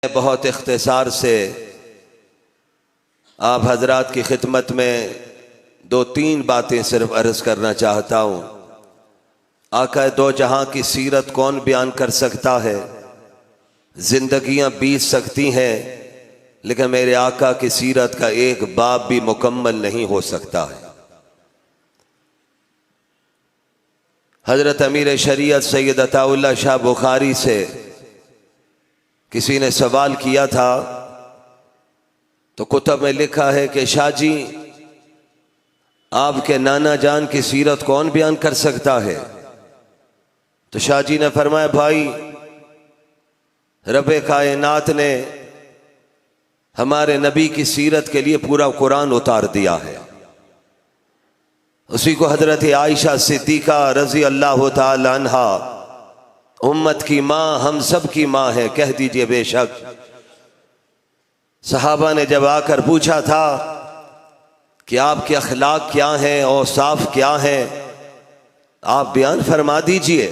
बहुत इख्तिसार से आप हजरात की खिदमत में दो तीन बातें सिर्फ अर्ज़ करना चाहता हूँ। आका दो जहां की सीरत कौन बयान कर सकता है। जिंदगियां बीत सकती हैं लेकिन मेरे आका की सीरत का एक बाब भी मुकम्मल नहीं हो सकता है। हजरत अमीर शरीयत सैयद अताउल्लाह शाह बुखारी से किसी ने सवाल किया था तो कुतब में लिखा है कि शाह जी आपके नाना जान की सीरत कौन बयान कर सकता है। तो शाह जी ने फरमाया भाई रब कायनात ने हमारे नबी की सीरत के लिए पूरा कुरान उतार दिया है। उसी को हजरत आयशा सिद्दीका रजी अल्लाह ताला अन्हा उम्मत की माँ हम सब की माँ है कह दीजिए बेशक। सहाबा ने जब आकर पूछा था कि आपके अखलाक क्या हैं और साफ क्या हैं आप बयान फरमा दीजिए।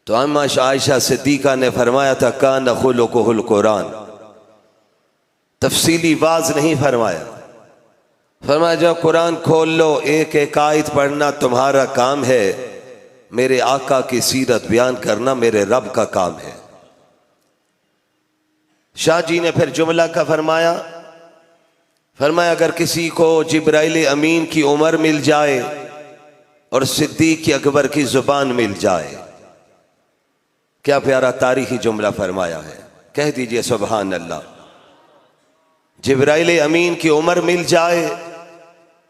तो अम्मा आयशा सिद्दीका ने फरमाया था कान खुलुकुहुल कुरान। तफसीली बाज नहीं फरमाया। फरमाया जब कुरान खोल लो एक एक आयत पढ़ना तुम्हारा काम है, मेरे आका की सीरत बयान करना मेरे रब का काम है। शाह जी ने फिर जुमला का फरमाया अगर किसी को जिब्राइल अमीन की उम्र मिल जाए और सिद्दीक अकबर की जुबान मिल जाए। क्या प्यारा तारीखी जुमला फरमाया है, कह दीजिए सुभान अल्लाह। जिब्राइल अमीन की उम्र मिल जाए,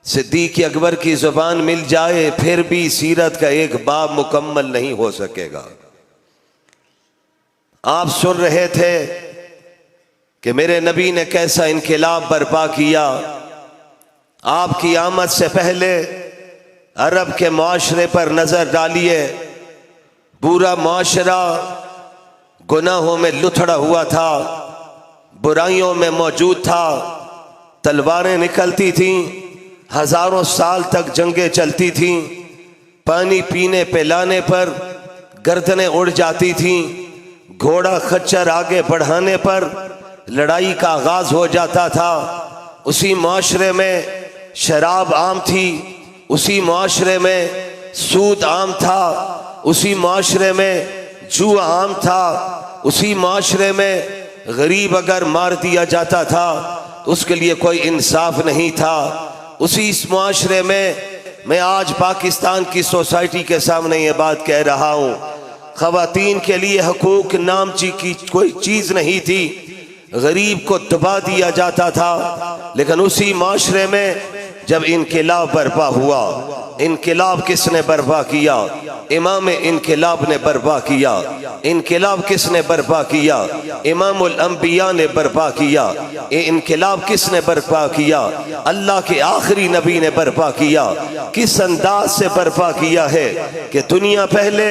सिद्दीक अकबर की जुबान मिल जाए, फिर भी सीरत का एक बाब मुकम्मल नहीं हो सकेगा। आप सुन रहे थे कि मेरे नबी ने कैसा इनकिलाब बर्पा किया। आपकी आमद से पहले अरब के मुआशरे पर नजर डालिए, पूरा मुआशरा गुनाहों में लुथड़ा हुआ था, बुराइयों में मौजूद था। तलवारें निकलती थीं, हजारों साल तक जंगें चलती थीं, पानी पीने पिलाने पर गर्दनें उड़ जाती थीं, घोड़ा खच्चर आगे बढ़ाने पर लड़ाई का आगाज हो जाता था। उसी मुआशरे में शराब आम थी, उसी मुआशरे में सूद आम था, उसी मुआशरे में जुआ आम था, उसी मुआशरे में गरीब अगर मार दिया जाता था तो उसके लिए कोई इंसाफ नहीं था। उसी इस मुआशरे में मैं आज पाकिस्तान की सोसाइटी के सामने ये बात कह रहा हूँ, ख़वातीन के लिए हकूक नाम की कोई चीज़ नहीं थी, गरीब को दबा दिया जाता था। लेकिन उसी माशरे में जब इनकिलाब बर्पा हुआ, इनकिलाब किसने बर्पा किया? इमाम इनकिलाब ने बर्पा किया। इनकिलाब किसने बर्पा किया? इमामुल अंबिया ने बर्पा किया। इनकिलाब किसने बर्पा किया? अल्लाह के आखिरी नबी ने बर्पा किया। किस अंदाज से बर्पा किया है कि दुनिया पहले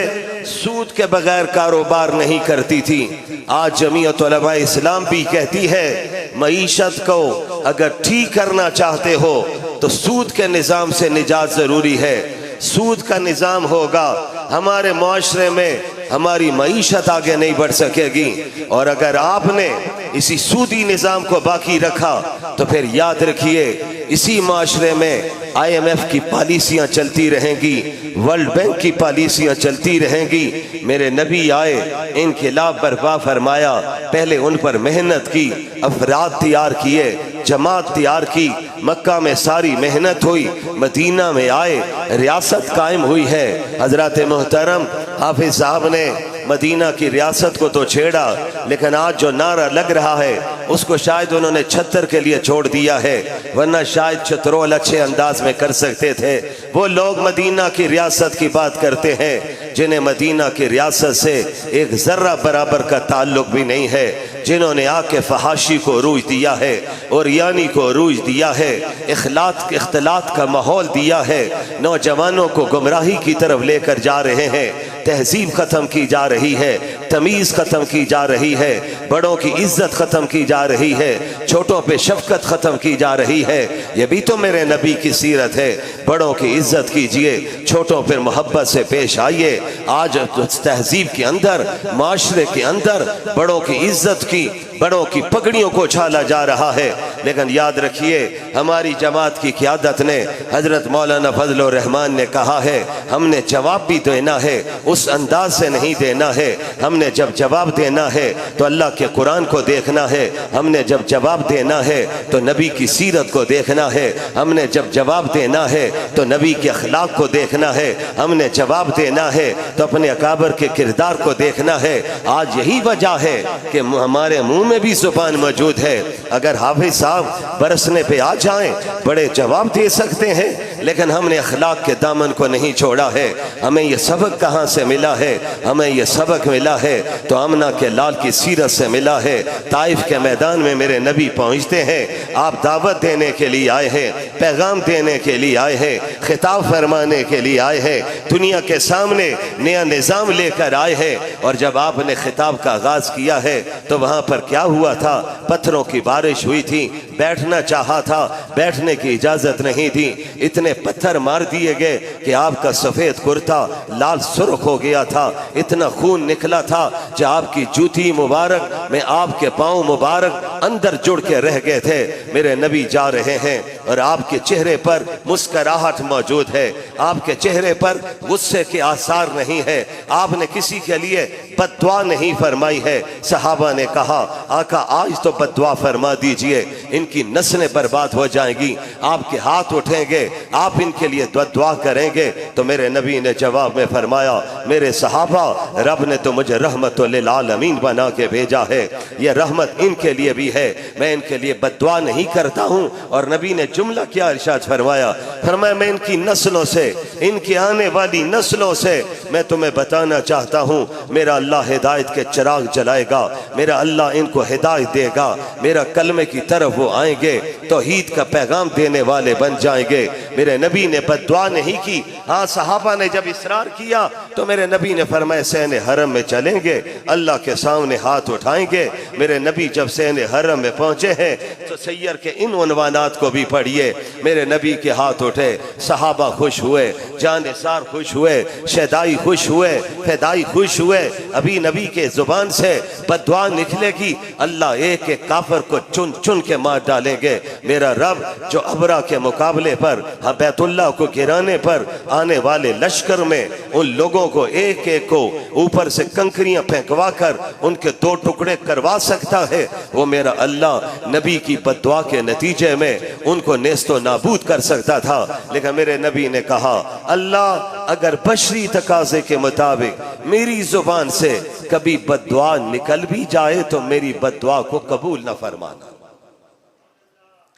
सूद के बगैर कारोबार नहीं करती थी। आज जमीयत उलमा इस्लाम भी कहती है मईशत को अगर ठीक करना चाहते हो तो सूद के निज़ाम से निजात ज़रूरी है। सूद का निज़ाम होगा हमारे मुआशरे में हमारी मईशत आगे नहीं बढ़ सकेगी। और अगर आपने इसी सूदी निज़ाम को बाकी रखा तो फिर याद रखिए इसी माशरे में IMF की पॉलिसियाँ चलती रहेंगी, वर्ल्ड बैंक की पॉलिसियाँ चलती रहेंगी। मेरे नबी आए, इनकिलाब बर्पा फरमाया, पहले उन पर मेहनत की, अफराद तैयार किए, जमात तैयार की, मक्का में सारी मेहनत हुई, मदीना में आए, रियासत कायम हुई है। हजरत मोहतरम हाफिज साहब ने मदीना की रियासत को तो छेड़ा, लेकिन आज जो नारा लग रहा है उसको शायद उन्होंने छत्तर के लिए छोड़ दिया है, वरना शायद छतरोल अच्छे अंदाज में कर सकते थे। वो लोग मदीना की रियासत की बात करते हैं जिन्हें मदीना की रियासत से एक जर्रा बराबर का ताल्लुक भी नहीं है, जिन्होंने आके फहाशी को रूज दिया है और यानी को रूज दिया है, इख्तलात का माहौल दिया है, नौजवानों को गुमराही की तरफ लेकर जा रहे हैं, तहजीब ख़त्म की जा रही है, तमीज़ ख़त्म की जा रही है, बड़ों की इज्जत ख़त्म की जा रही है, छोटों पे शफकत ख़त्म की जा रही है। ये भी तो मेरे नबी की सीरत है। बड़ों की इज्जत कीजिए, छोटों पर मोहब्बत से पेश आइए। आज तहजीब के अंदर, माशरे के अंदर बड़ों की इज्जत की, बड़ों की पगड़ियों को छाला जा रहा है। लेकिन याद रखिए, हमारी जमात की क़यादत ने, हजरत मौलाना फजल रहमान ने कहा है, हमने जवाब भी देना है, उस अंदाज से नहीं देना है। हमने जब जवाब देना है तो अल्लाह के कुरान को देखना है, हमने जब जवाब देना है तो नबी की सीरत को देखना है, हमने जब जवाब देना है तो नबी के अखलाक को देखना है, हमने जवाब देना है तो अपने अकाबर के किरदार को देखना है। आज यही वजह है कि हमारे मुंह में भी जुबान मौजूद है। अगर हाफिज साहब बरसने पे आ जाएं, बड़े जवाब दे सकते हैं, लेकिन हमने अखलाक के दामन को नहीं छोड़ा है। हमें यह सबक कहाँ से मिला है? हमें यह सबक मिला है तो आमना के लाल की सीरत से मिला है। ताइफ के मैदान में मेरे नबी पहुँचते हैं, आप दावत देने के लिए आए हैं, पैगाम देने के लिए आए हैं, खिताब फरमाने के लिए आए हैं, दुनिया के सामने नया निज़ाम लेकर आए हैं। और जब आपने खिताब का आगाज किया है तो वहाँ पर क्या हुआ था? पत्थरों की बारिश हुई थी, बैठना चाहा था, बैठने की इजाजत नहीं थी। इतने पत्थर मार दिए गए कि आपका सफेद कुर्ता लाल सुर्ख हो गया था, इतना खून निकला था जो आपकी जूती मुबारक में आपके पांव मुबारक अंदर जुड़ के रह गए थे। मेरे नबी जा रहे हैं और आपके चेहरे पर मुस्कुराहट मौजूद है, आपके चेहरे पर गुस्से के आसार नहीं है, आपने किसी के लिए बद्दुआ नहीं फरमाई है। सहाबा ने कहा, आका आज तो बद्दुआ फरमा दीजिए, इनकी नस्लें बर्बाद हो जाएंगी। आपके हाथ उठेंगे, आप इनके लिए दुआ करेंगे। तो मेरे नबी ने जवाब में फरमाया, मेरे सहाबा, रब ने तो मुझे रहमत लिल आलमीन बना के भेजा है, यह रहमत इनके लिए भी है, मैं इनके लिए बद्दुआ नहीं करता हूँ। और नबी ने जुमला क्या इरशाद फरमाया? फरमाया, मैं इनकी नस्लों से, इनकी आने वाली नस्लों से मैं तुम्हें बताना चाहता हूँ, मेरा अल्लाह हिदायत के चिराग जलाएगा, मेरा अल्लाह इनको हिदायत देगा, मेरा कलमे की तरफ वो आएंगे, तौहीद का पैगाम देने वाले बन जाएंगे। मेरे नबी ने बद्दुआ नहीं की। हाँ, सहाबा ने जब इसरार किया तो मेरे नबी ने फरमाया, सहने हरम में चलेंगे, अल्लाह के सामने हाथ उठाएंगे। मेरे नबी जब सहने हरम में पहुंचे हैं तो सैयर के इन उन्वानात को भी पढ़िए। मेरे नबी के हाथ उठे, सहाबा खुश हुए, जानिसार खुश हुए, शहदाई खुश हुए, फैदाई खुश हुए। अभी नबी के जुबान से बद्दुआ निकलेगी, अल्लाह एक एक काफिर को चुन चुन के मार डालेंगे। मेरा रब जो अबरा के मुकाबले पर, बैतुल्लाह को गिराने पर आने वाले लश्कर में उन लोगों को एक एक को ऊपर से कंकरियां फेंकवा कर उनके दो टुकड़े करवा सकता है, वो मेरा अल्लाह नबी की बद्दुआ के नतीजे में उनको नेस्तो नाबूद कर सकता था। लेकिन मेरे नबी ने कहा, अल्लाह अगर बशरी तकाजे के मुताबिक मेरी जुबान से कभी बद्दुआ निकल भी जाए तो मेरी बद्दुआ को कबूल न फरमाना।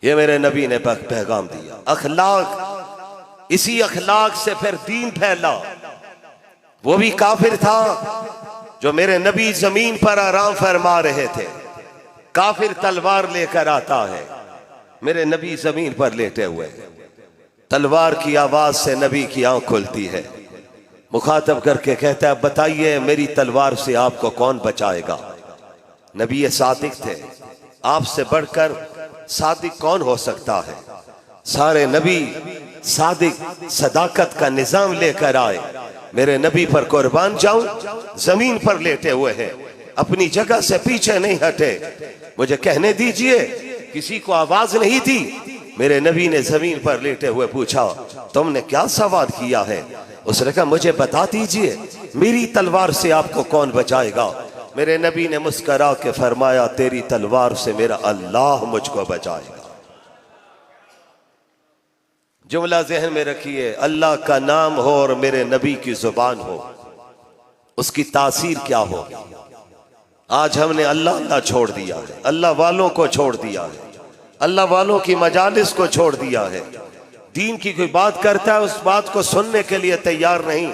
ये मेरे नबी ने पैगाम दिया। अखलाक, इसी अखलाक से फिर दीन फैला। वो भी काफिर था जो मेरे नबी जमीन पर आराम फरमा रहे थे, काफिर तलवार लेकर आता है, मेरे नबी जमीन पर लेटे हुए, तलवार की आवाज से नबी की आंख खुलती है, मुखातब करके कहता है, बताइए मेरी तलवार से आपको कौन बचाएगा? नबी सादिक थे, आपसे बढ़कर सादिक कौन हो सकता है? सारे नबी सादिक सदाकत का निजाम लेकर आए। मेरे नबी पर कुर्बान जाऊं, जमीन पर लेटे हुए हैं, अपनी जगह से पीछे नहीं हटे। मुझे कहने दीजिए, किसी को आवाज नहीं दी। मेरे नबी ने जमीन पर लेटे हुए पूछा, तुमने क्या सवाल किया है? उसने कहा, मुझे बता दीजिए मेरी तलवार से आपको कौन बचाएगा? मेरे नबी ने मुस्करा के फरमाया, तेरी तलवार से मेरा अल्लाह मुझको बचाएगा। जुमला ज़हन में रखिए, अल्लाह का नाम हो और मेरे नबी की जुबान हो, उसकी तासीर क्या होगी? आज हमने अल्लाह अल्लाह छोड़ दिया है, अल्लाह वालों को छोड़ दिया है, अल्लाह वालों की मजालिस को छोड़ दिया है। दीन की कोई बात करता है, उस बात को सुनने के लिए तैयार नहीं।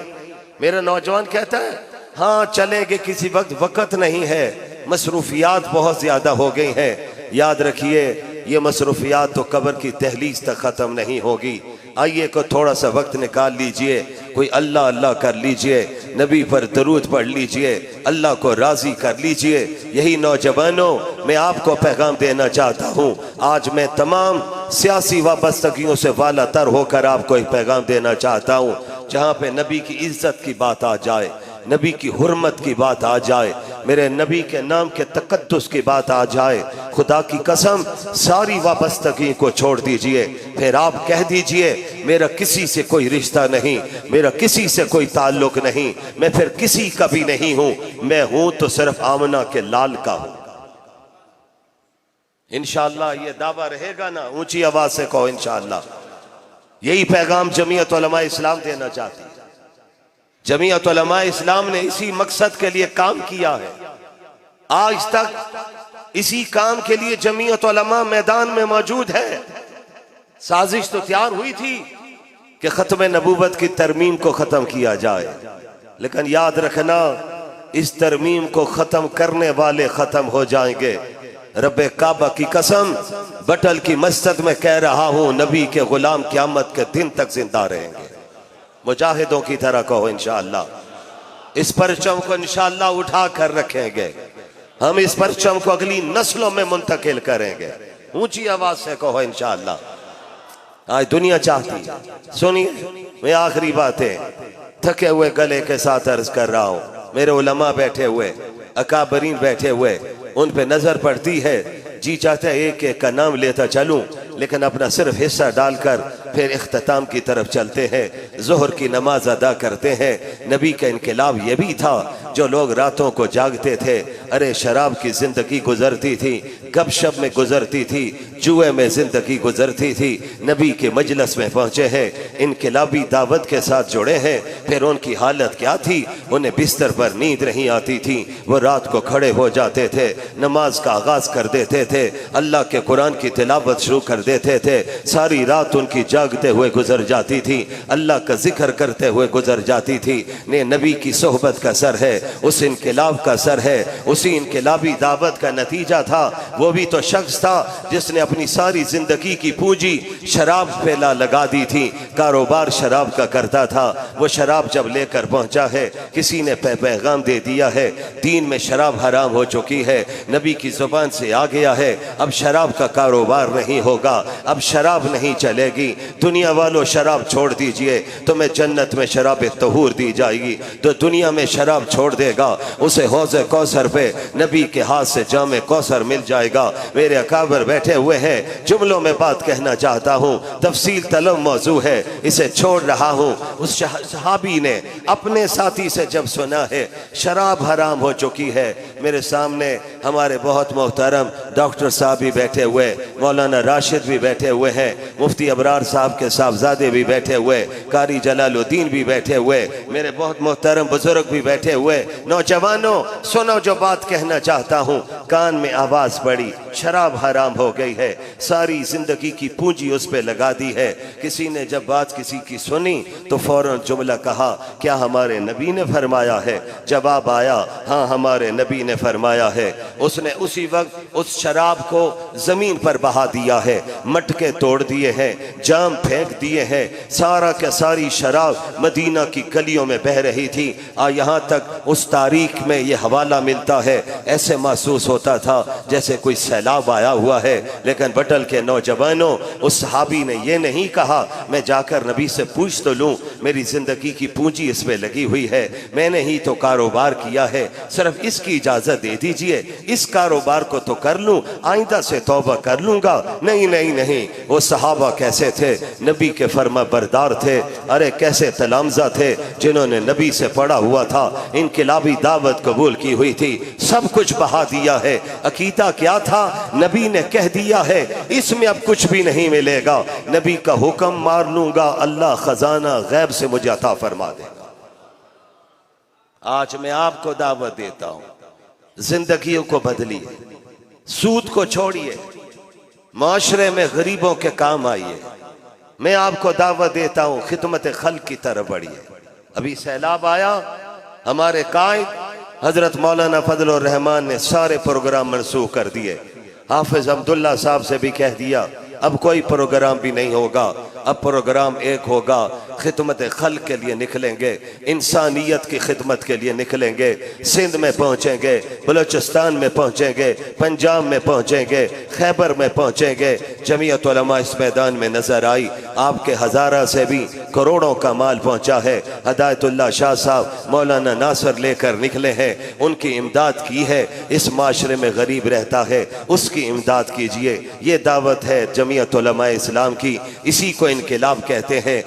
मेरा नौजवान कहता है, हाँ चलेंगे, किसी वक्त नहीं है, मसरूफियात बहुत ज्यादा हो गई हैं। याद रखिए, ये मसरूफियात तो कब्र की दहलीज तक खत्म नहीं होगी। आइए को थोड़ा सा वक्त निकाल लीजिए, कोई अल्लाह अल्लाह कर लीजिए, नबी पर दरूद पढ़ लीजिए, अल्लाह को राजी कर लीजिए। यही नौजवानों, मैं आपको पैगाम देना चाहता हूँ। आज मैं तमाम सियासी वाबस्तगियों से वाला तर होकर आपको एक पैगाम देना चाहता हूँ, जहाँ पे नबी की इज्जत की बात आ जाए, नबी की हुर्मत की बात आ जाए, मेरे नबी के नाम के तकद्दुस की बात आ जाए। खुदा की कसम, सारी वाबस्तगी को छोड़ दीजिए, फिर आप कह दीजिए मेरा किसी से कोई रिश्ता नहीं, मेरा किसी से कोई ताल्लुक नहीं, मैं फिर किसी का भी नहीं हूं, मैं हूं तो सिर्फ आमना के लाल का हूं। इंशाअल्लाह ये दावा रहेगा ना, ऊंची आवाज से कहो इंशाअल्लाह। यही पैगाम जमीयत उलमा इस्लाम देना चाहती है। जमीयत उलमा इस्लाम ने इसी मकसद के लिए काम किया है। आज तक इसी काम के लिए जमीयत उलमा मैदान में मौजूद है। साजिश तो तैयार हुई थी कि खत्म नबूवत की तरमीम को खत्म किया जाए, लेकिन याद रखना, इस तरमीम को खत्म करने वाले खत्म हो जाएंगे। रब्बे काबा की कसम, बटल की मस्जिद में कह रहा हूं, नबी के गुलाम क़यामत के दिन तक जिंदा रहेंगे। मुजाहिदों की तरह कहो इंशाअल्लाह। इस परचम को इंशाअल्लाह उठा कर रखेंगे, हम इस परचम को अगली नस्लों में मुंतकिल करेंगे। ऊंची आवाज से कहो इंशाअल्लाह। आज दुनिया चाहती है, सुनिए मैं आखिरी बातें थके हुए गले के साथ अर्ज कर रहा हूं। मेरे उलमा बैठे हुए, अकाबरीन बैठे हुए, उन पे नजर पड़ती है, जी चाहता है एक एक का नाम लेता चलूं, लेकिन अपना सिर्फ हिस्सा डालकर फिर इख्तिताम की तरफ चलते हैं। जोहर की नमाज अदा करते हैं। नबी का इनकलाब ये भी था, जो लोग रातों को जागते थे, अरे शराब की जिंदगी गुजरती थी, गपशप में गुजरती थी, जुए में जिंदगी गुजरती थी, नबी के मजलस में पहुंचे हैं, इनकलाबी दावत के साथ जुड़े हैं। फिर उनकी हालत क्या थी, उन्हें बिस्तर पर नींद नहीं आती थी, वो रात को खड़े हो जाते थे, नमाज का आगाज कर देते थे, अल्लाह के कुरान की तिलावत शुरू कर देते थे। सारी रात उनकी जागते हुए गुजर जाती थी, अल्लाह का जिक्र करते हुए गुजर जाती थी। ने नबी की सोहबत का सर है, उस इनकलाब का सर है, उसी इनकलाबी दावत का नतीजा था। वो भी तो शख्स था जिसने अपनी सारी जिंदगी की पूंजी शराब पे लगा दी थी, कारोबार शराब का करता था। वो शराब जब लेकर पहुंचा है, किसी ने पैगाम दे दिया है, दीन में शराब हराम हो चुकी है, नबी की जुबान से आ गया है, अब शराब का कारोबार नहीं होगा, अब शराब नहीं चलेगी। दुनिया वालों शराब छोड़ दीजिए, तुम्हें जन्नत में शराब तहूर दी जाएगी। तो दुनिया में शराब छोड़ देगा, उसे हौज़े कौसर पे नबी के हाथ से जामे कौसर मिल जाएगा। मेरे अकाबर बैठे हुए हैं, जुमलों में बात कहना चाहता हूँ, तफसील तलब मौजू है, इसे छोड़ रहा हूँ। उस सहाबी ने अपने साथी से जब सुना है शराब हराम हो चुकी है, मेरे सामने हमारे बहुत मोहतरम डॉक्टर साहब भी बैठे हुए, मौलाना राशिद भी बैठे हुए हैं, मुफ्ती अबरार साहब के साहबजादे भी बैठे हुए, कारी जलालुद्दीन भी बैठे हुए, मेरे बहुत मोहतरम बुजुर्ग भी बैठे हुए। नौजवानों सुनो जो बात कहना चाहता हूँ, कान में आवाज पड़ी, शराब हराम हो गई है, सारी जिंदगी की पूंजी उस पे लगा दी है। किसी ने जब बात किसी की सुनी तो फौरन जुमला कहा, क्या हमारे नबी ने फरमाया है? जवाब आया, हाँ हमारे नबी ने फरमाया है। उसने उसी वक्त उस शराब को जमीन पर बहा दिया है, मटके तोड़ दिए हैं, जाम फेंक दिए हैं, सारा के सारी शराब मदीना की गलियों में बह रही थी। यहाँ तक उस तारीख में ये हवाला मिलता है, ऐसे महसूस होता था जैसे कोई सैलाब आया हुआ है। लेकिन बटल के नौजवानों, उस सहाबी ने ये नहीं कहा मैं जाकर नबी से पूछ तो लूँ, मेरी जिंदगी की पूंजी इस पे लगी हुई है, मैंने ही तो कारोबार किया है, सिर्फ इसकी इजाजत दे दीजिए, इस कारोबार को तो कर लूँ, आइंदा से तौबा कर लूंगा। नहीं नहीं नहीं, वो सहाबा कैसे थे? नबी के फर्मा बरदार थे। अरे कैसे तलामजा थे जिन्होंने नबी से पढ़ा हुआ था, इनकलाबी दावत कबूल की हुई थी, सब कुछ बहा दिया है। अकीदा क्या था? नबी ने कह दिया है इसमें अब कुछ भी नहीं मिलेगा, नबी का हुक्म मार लूंगा, अल्लाह खजाना गैब से मुझे अता फरमा देगा। आज मैं आपको दावत देता हूं, जिंदगियों को बदलिए, सूद को छोड़िए, माशरे में गरीबों के काम आइए। मैं आपको दावत देता हूं, खिदमत खल्क की तरफ बढ़िए। अभी सैलाब आया, हमारे कायद हजरत मौलाना फजलुर रहमान ने सारे प्रोग्राम मनसूख कर दिए। हाफिज अब्दुल्ला साहब से भी कह दिया अब कोई प्रोग्राम भी नहीं होगा, अब प्रोग्राम एक होगा, खिदमत खल्क के लिए निकलेंगे, इंसानियत की खिदमत के लिए निकलेंगे। सिंध में पहुँचेंगे, बलूचिस्तान में पहुँचेंगे, पंजाब में पहुँचेंगे, खैबर में पहुँचेंगे। जमीयत उलमा इस मैदान में नजर आई। आपके हज़ारा से भी करोड़ों का माल पहुँचा है। हिदायतुल्लाह शाह साहब मौलाना नासर लेकर निकले हैं, उनकी इमदाद की है। इस माशरे में गरीब रहता है, उसकी इमदाद कीजिए। ये दावत है जमीयत उलमा इस्लाम की, इसी को इनकलाब कहते हैं।